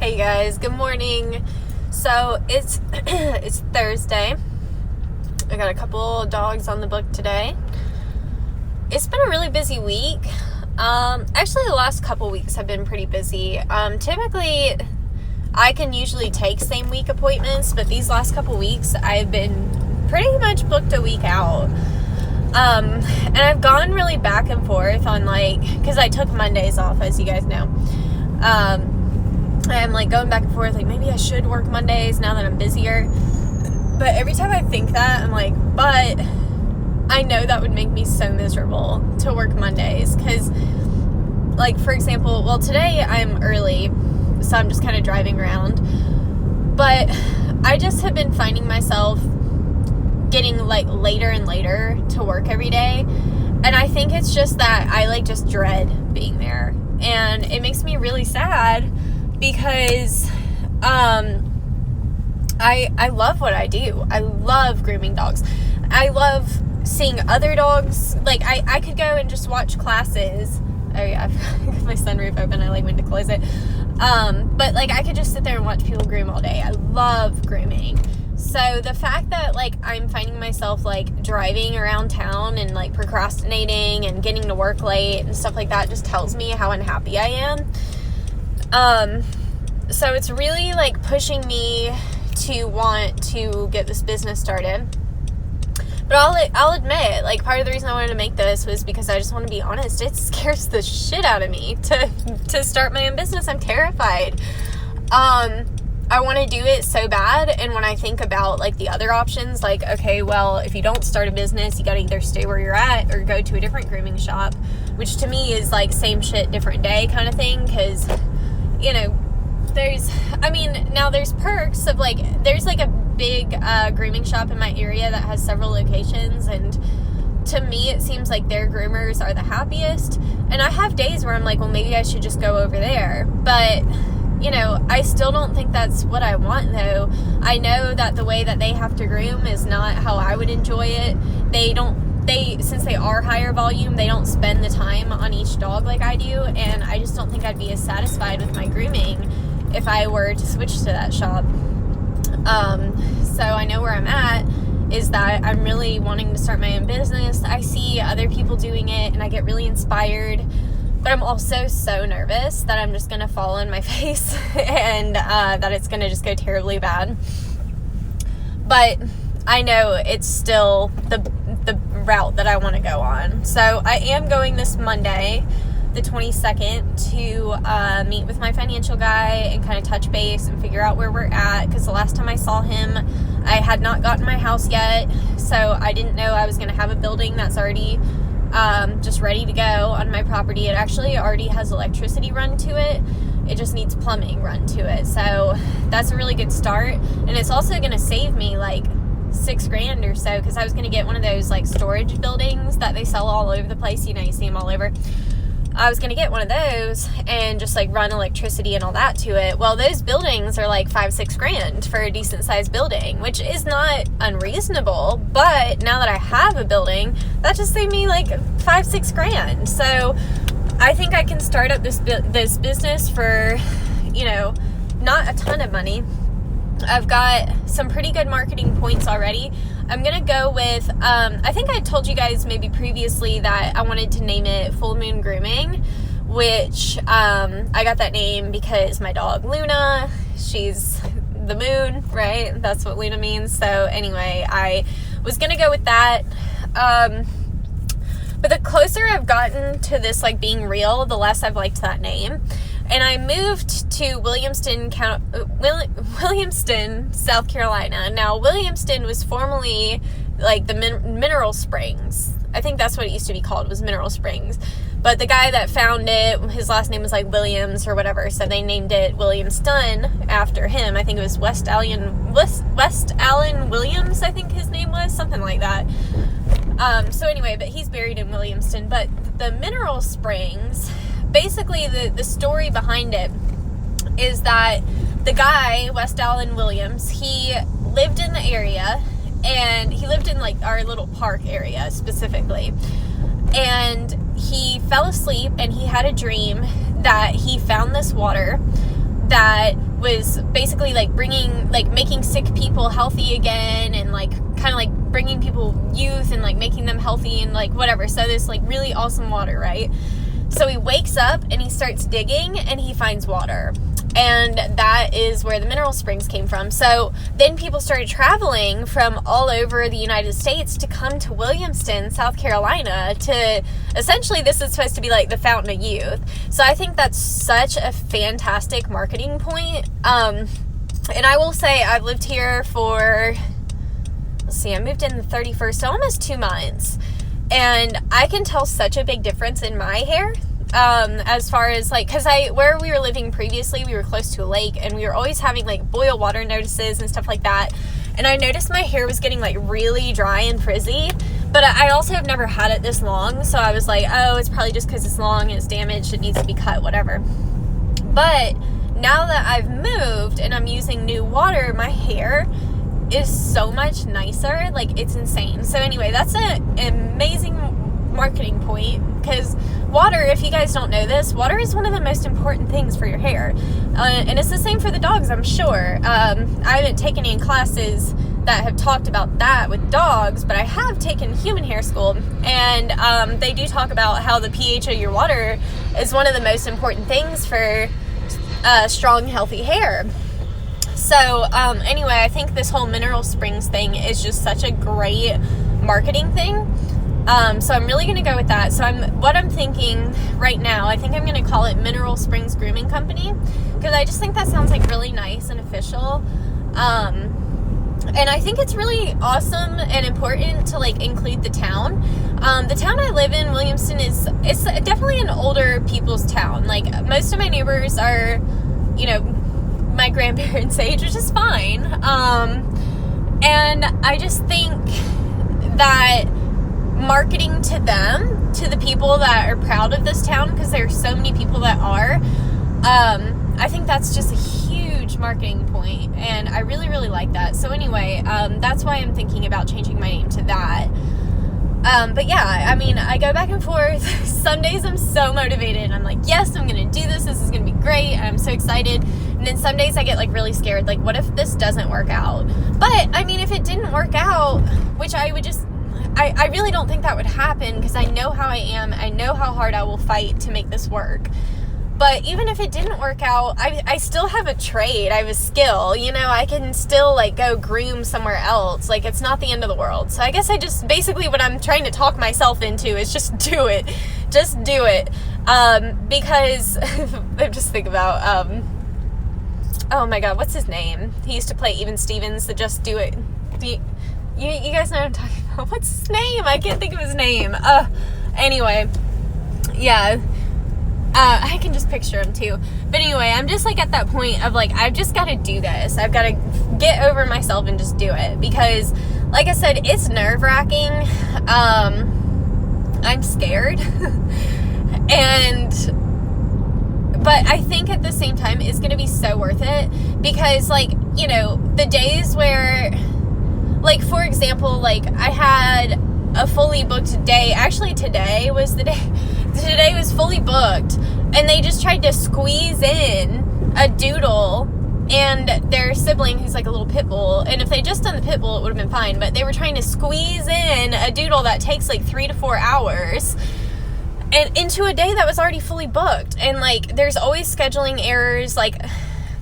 Hey guys, good morning. So it's it's Thursday. I got a couple dogs on the book today. It's been a really busy week. Actually the last couple weeks have been pretty busy. Typically I can usually take same week appointments, but these last couple weeks I've been pretty much booked a week out. And I've gone really back and forth on because I took Mondays off, as you guys know. I'm going back and forth, maybe I should work Mondays now that I'm busier. But every time I think that, I'm but I know that would make me so miserable to work Mondays. Because, for example, today I'm early, so I'm just kind of driving around. But I just have been finding myself getting, later and later to work every day. And I think it's just that I, just dread being there. And it makes me really sad because I love what I do. I love grooming dogs. I love seeing other dogs. I could go and just watch classes. Oh yeah, I've got my sunroof open. I went to close it. But I could just sit there and watch people groom all day. I love grooming. So the fact that I'm finding myself driving around town and procrastinating and getting to work late and stuff like that just tells me how unhappy I am. So it's really pushing me to want to get this business started. But I'll admit, part of the reason I wanted to make this was because I just want to be honest. It scares the shit out of me to start my own business. I'm terrified. I want to do it so bad, and when I think about the other options, okay, well, if you don't start a business, you gotta either stay where you're at or go to a different grooming shop, which to me is same shit, different day kind of thing, because now there's perks of there's a big grooming shop in my area that has several locations, and to me it seems their groomers are the happiest, and I have days where I'm well, maybe I should just go over there, but I still don't think that's what I want, though. I know that the way that they have to groom is not how I would enjoy it. Since they are higher volume, they don't spend the time on each dog like I do, and I just don't think I'd be as satisfied with my grooming if I were to switch to that shop. So I know where I'm at is that I'm really wanting to start my own business. I see other people doing it, and I get really inspired. But I'm also so nervous that I'm just going to fall on my face and that it's going to just go terribly bad. But I know it's still the route that I want to go on. So I am going this Monday, the 22nd, to meet with my financial guy and kind of touch base and figure out where we're at. Because the last time I saw him, I had not gotten my house yet. So I didn't know I was going to have a building that's already just ready to go on my property. It actually already has electricity run to it. It just needs plumbing run to it. So that's a really good start. And it's also going to save me $6,000 or so, because I was going to get one of those storage buildings that they sell all over the place. You see them all over. I was going to get one of those and just run electricity and all that to it. Well, those buildings are $5,000-6,000 for a decent sized building, which is not unreasonable. But now that I have a building, that just saved me $5,000-6,000. So I think I can start up this business for, not a ton of money. I've got some pretty good marketing points already. I'm going to go with, I think I told you guys maybe previously that I wanted to name it Full Moon Grooming, which I got that name because my dog Luna, she's the moon, right? That's what Luna means. So anyway, I was going to go with that. But the closer I've gotten to this being real, the less I've liked that name. And I moved to Williamston, South Carolina. Now, Williamston was formerly the Mineral Springs. I think that's what it used to be called, was Mineral Springs. But the guy that found it, his last name was Williams or whatever, so they named it Williamston after him. I think it was West Allen Williams, I think his name was, something like that. So anyway, but he's buried in Williamston. But the Mineral Springs, basically the story behind it is that the guy, West Allen Williams, he lived in the area, and he lived in our little park area specifically, and he fell asleep and he had a dream that he found this water that was basically like making sick people healthy again, and like kind of like bringing people youth and like making them healthy and like whatever. So this like really awesome water, right? So he wakes up and he starts digging and he finds water. And that is where the mineral springs came from. So then people started traveling from all over the United States to come to Williamston, South Carolina, to essentially, this is supposed to be like the fountain of youth. So I think that's such a fantastic marketing point. And I will say I've lived here for, I moved in the 31st, so almost 2 months. And I can tell such a big difference in my hair. As far as like, cause where we were living previously, we were close to a lake and we were always having like boil water notices and stuff like that. And I noticed my hair was getting like really dry and frizzy, but I also have never had it this long. So I was like, oh, it's probably just cause it's long and it's damaged. It needs to be cut, whatever. But now that I've moved and I'm using new water, my hair is so much nicer. Like, it's insane. So anyway, that's an amazing marketing point, because water, if you guys don't know this, water is one of the most important things for your hair, and it's the same for the dogs, I'm sure. I haven't taken any classes that have talked about that with dogs, but I have taken human hair school, and they do talk about how the pH of your water is one of the most important things for strong, healthy hair. So anyway, I think this whole mineral springs thing is just such a great marketing thing. So I'm really going to go with that. So what I'm thinking right now, I think I'm going to call it Mineral Springs Grooming Company, because I just think that sounds like really nice and official. And I think it's really awesome and important to like include the town. The town I live in, Williamston, it's definitely an older people's town. Like, most of my neighbors are, you know, my grandparents' age, which is fine. And I just think that marketing to them, to the people that are proud of this town, because there are so many people that are, I think that's just a huge marketing point, and I really, really like that. So anyway, that's why I'm thinking about changing my name to that. But yeah, I mean, I go back and forth. Some days I'm so motivated. I'm like, yes, I'm going to do this. This is going to be great. I'm so excited. And then some days I get like really scared. Like, what if this doesn't work out? But I mean, if it didn't work out, which I would just, I really don't think that would happen, because I know how I am. I know how hard I will fight to make this work. But even if it didn't work out, I still have a trade. I have a skill. You know, I can still like go groom somewhere else. Like, it's not the end of the world. So I guess I just, basically what I'm trying to talk myself into is just do it. Just do it. Because I just think about, oh my God, what's his name? He used to play Even Stevens, the Just Do It. You guys know what I'm talking about. What's his name? I can't think of his name. Anyway, yeah. I can just picture him too. But anyway, I'm just like at that point of like, I've just got to do this. I've got to get over myself and just do it. Because, like I said, it's nerve-wracking. I'm scared. But I think at the same time, it's going to be so worth it. Because, like, you know, the days where, like, for example, like, I had a fully booked day. Actually, today was the day. Today was fully booked, and they just tried to squeeze in a doodle and their sibling who's like a little pit bull, and if they just done the pit bull, it would have been fine, but they were trying to squeeze in a doodle that takes like 3 to 4 hours and into a day that was already fully booked. And like, there's always scheduling errors.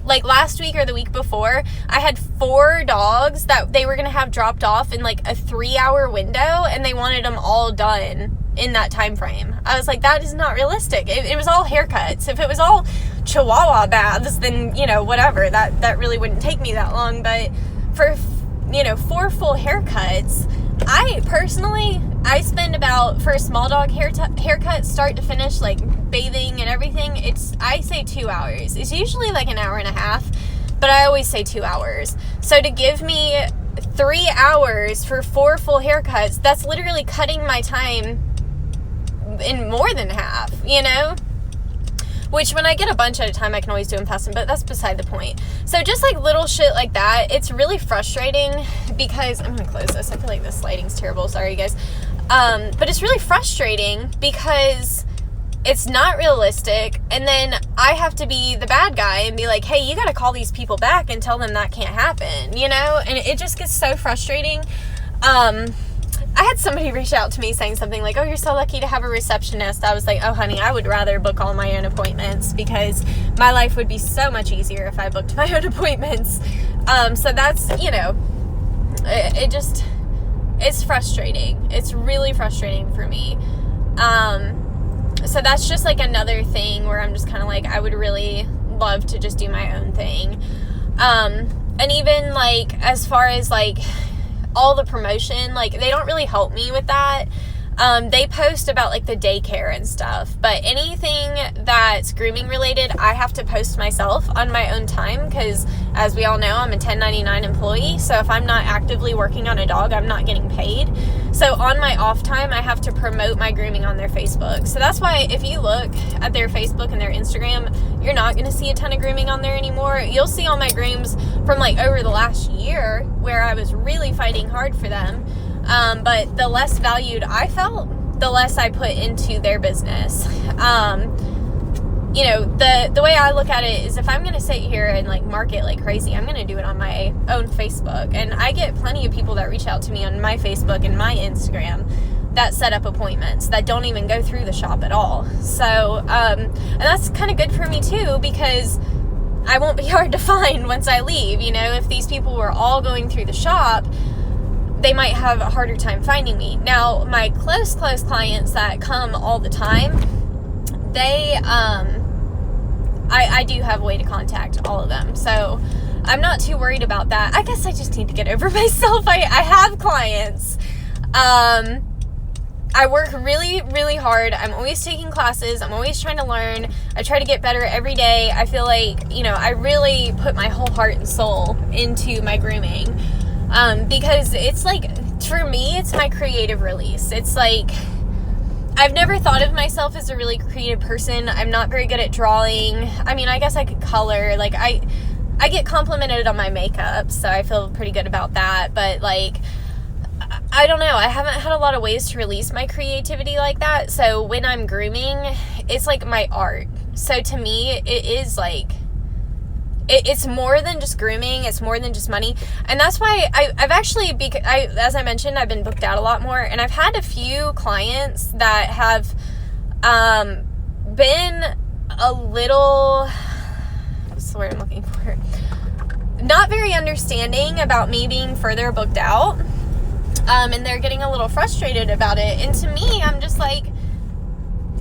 Like last week or the week before, I had 4 dogs that they were going to have dropped off in like a 3-hour window, and they wanted them all done in that time frame. I was like, that is not realistic. It was all haircuts. If it was all Chihuahua baths, then, you know, whatever, that really wouldn't take me that long. But for, you know, 4 full haircuts, I spend about, for a small dog haircut, start to finish, like bathing and everything, I say 2 hours. It's usually like an hour and a half, but I always say 2 hours. So to give me 3 hours for 4 full haircuts, that's literally cutting my time in more than half, you know? Which, when I get a bunch at a time, I can always do them fast, but that's beside the point. So just like little shit like that, it's really frustrating, because I'm gonna close this. I feel like this lighting's terrible. Sorry, guys. But it's really frustrating because it's not realistic, and then I have to be the bad guy and be like, hey, you gotta call these people back and tell them that can't happen, you know? And it just gets so frustrating. I had somebody reach out to me saying something like, oh, you're so lucky to have a receptionist. I was like, oh, honey, I would rather book all my own appointments, because my life would be so much easier if I booked my own appointments. So that's, you know, it's frustrating. It's really frustrating for me. So that's just like another thing where I'm just kind of like, I would really love to just do my own thing. And even like, as far as like all the promotion, like they don't really help me with that. They post about like the daycare and stuff, but anything that's grooming related, I have to post myself on my own time, because as we all know, I'm a 1099 employee. So if I'm not actively working on a dog, I'm not getting paid. So on my off time, I have to promote my grooming on their Facebook. So that's why if you look at their Facebook and their Instagram, you're not going to see a ton of grooming on there anymore. You'll see all my grooms from like over the last year where I was really fighting hard for them. But the less valued I felt, the less I put into their business. You know, the way I look at it is, if I'm going to sit here and like market like crazy, I'm going to do it on my own Facebook. And I get plenty of people that reach out to me on my Facebook and my Instagram that set up appointments that don't even go through the shop at all. So, and that's kind of good for me too, because I won't be hard to find once I leave. You know, if these people were all going through the shop, they might have a harder time finding me. Now, my close clients that come all the time, they, I do have a way to contact all of them. So I'm not too worried about that. I guess I just need to get over myself. I have clients. I work really, really hard. I'm always taking classes. I'm always trying to learn. I try to get better every day. I feel like, you know, I really put my whole heart and soul into my grooming. Because it's like, for me, it's my creative release. It's like, I've never thought of myself as a really creative person. I'm not very good at drawing. I mean, I guess I could color. Like, I get complimented on my makeup, so I feel pretty good about that. But, like, I don't know. I haven't had a lot of ways to release my creativity like that. So when I'm grooming, it's like my art. So to me, it is like, it's more than just grooming. It's more than just money. And that's why I've actually, as I mentioned, I've been booked out a lot more. And I've had a few clients that have been a little, what's the word I'm looking for? Not very understanding about me being further booked out. And they're getting a little frustrated about it. And to me, I'm just like,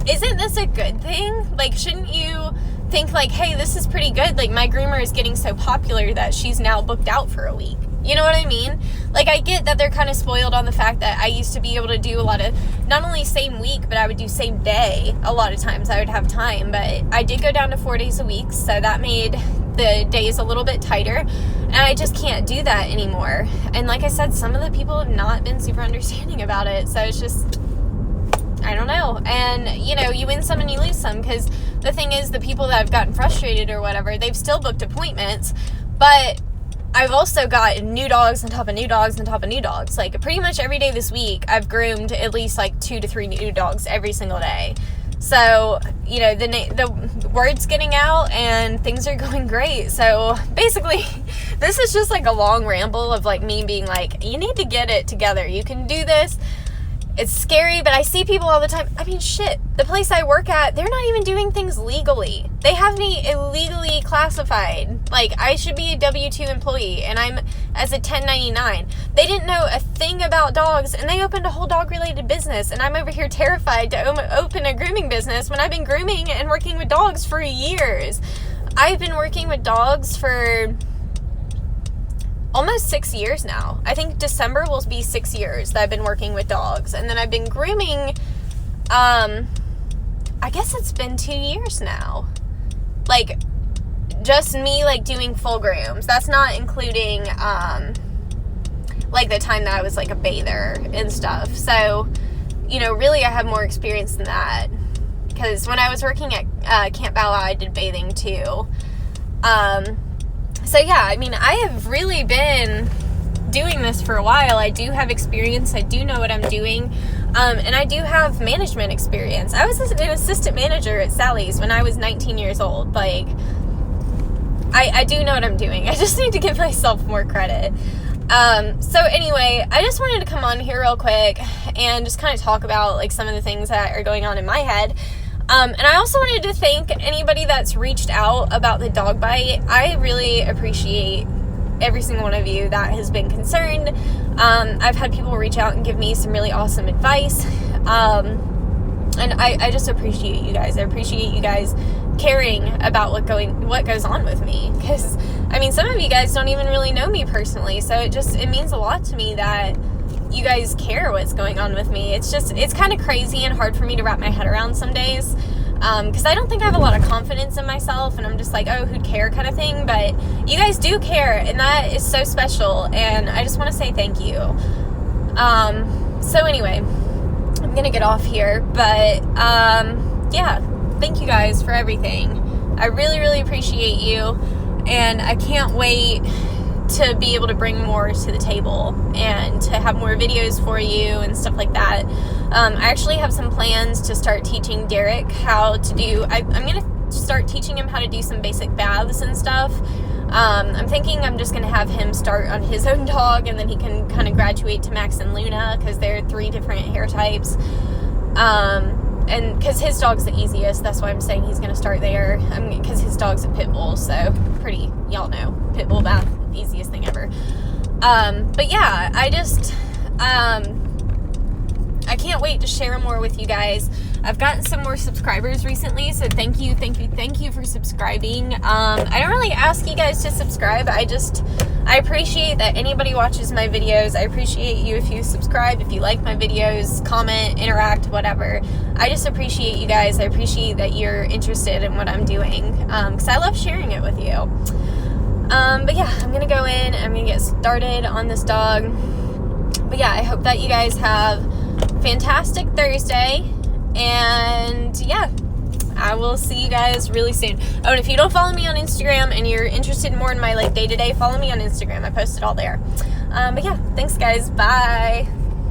isn't this a good thing? Like, shouldn't you think like, hey, this is pretty good. Like, my groomer is getting so popular that she's now booked out for a week. You know what I mean? Like, I get that they're kind of spoiled on the fact that I used to be able to do a lot of, not only same week, but I would do same day. A lot of times I would have time, but I did go down to 4 days a week. So that made the days a little bit tighter, and I just can't do that anymore. And like I said, some of the people have not been super understanding about it. So it's just, I don't know. And, you know, you win some and you lose some, because the thing is, the people that have gotten frustrated or whatever, they've still booked appointments, but I've also got new dogs on top of new dogs on top of new dogs. Like, pretty much every day this week, I've groomed at least like 2 to 3 new dogs every single day. So, you know, the word's getting out and things are going great. So basically, this is just like a long ramble of like me being like, you need to get it together. You can do this. It's scary, but I see people all the time. I mean, shit, the place I work at, they're not even doing things legally. They have me illegally classified. Like, I should be a W-2 employee, and I'm as a 1099. They didn't know a thing about dogs, and they opened a whole dog-related business, and I'm over here terrified to open a grooming business when I've been grooming and working with dogs for years. I've been working with dogs for almost 6 years now. I think December will be 6 years that I've been working with dogs. And then I've been grooming, I guess it's been 2 years now. Like, just me, like, doing full grooms. That's not including, like, the time that I was, like, a bather and stuff. So, you know, really I have more experience than that. Because when I was working at Camp Bala, I did bathing, too. So yeah, I mean, I have really been doing this for a while. I do have experience. I do know what I'm doing. And I do have management experience. I was an assistant manager at Sally's when I was 19 years old. Like, I do know what I'm doing. I just need to give myself more credit. So anyway, I just wanted to come on here real quick and just kind of talk about, like, some of the things that are going on in my head. And I also wanted to thank anybody that's reached out about the dog bite. I really appreciate every single one of you that has been concerned. I've had people reach out and give me some really awesome advice. And I just appreciate you guys. I appreciate you guys caring about what goes on with me. Because, I mean, some of you guys don't even really know me personally. So it means a lot to me that you guys care what's going on with me. It's kind of crazy and hard for me to wrap my head around some days. Because I don't think I have a lot of confidence in myself, and I'm just like, oh, who'd care kind of thing, but you guys do care, and that is so special, and I just want to say thank you. So anyway, I'm gonna get off here, but, yeah, thank you guys for everything. I really, really appreciate you, and I can't wait to be able to bring more to the table and to have more videos for you and stuff like that. I actually have some plans to start teaching Derek how to do, I'm going to start teaching him how to do some basic baths and stuff. I'm thinking I'm just going to have him start on his own dog, and then he can kind of graduate to Max and Luna, because they're 3 different hair types. And because his dog's the easiest, that's why I'm saying he's going to start there. Because his dog's a pit bull, so y'all know, pit bull bath, easiest thing ever. But yeah, I can't wait to share more with you guys. I've gotten some more subscribers recently, so thank you for subscribing. I don't really ask you guys to subscribe. I appreciate that anybody watches my videos. I appreciate you if you subscribe, if you like my videos, comment, interact, whatever. I just appreciate you guys. I appreciate that you're interested in what I'm doing, because I love sharing it with you. But yeah, I'm gonna go in, I'm gonna get started on this dog. But yeah, I hope that you guys have fantastic Thursday, and yeah, I will see you guys really soon. Oh, and if you don't follow me on Instagram and you're interested more in my, like, day-to-day, follow me on Instagram. I post it all there. But yeah, thanks guys, bye.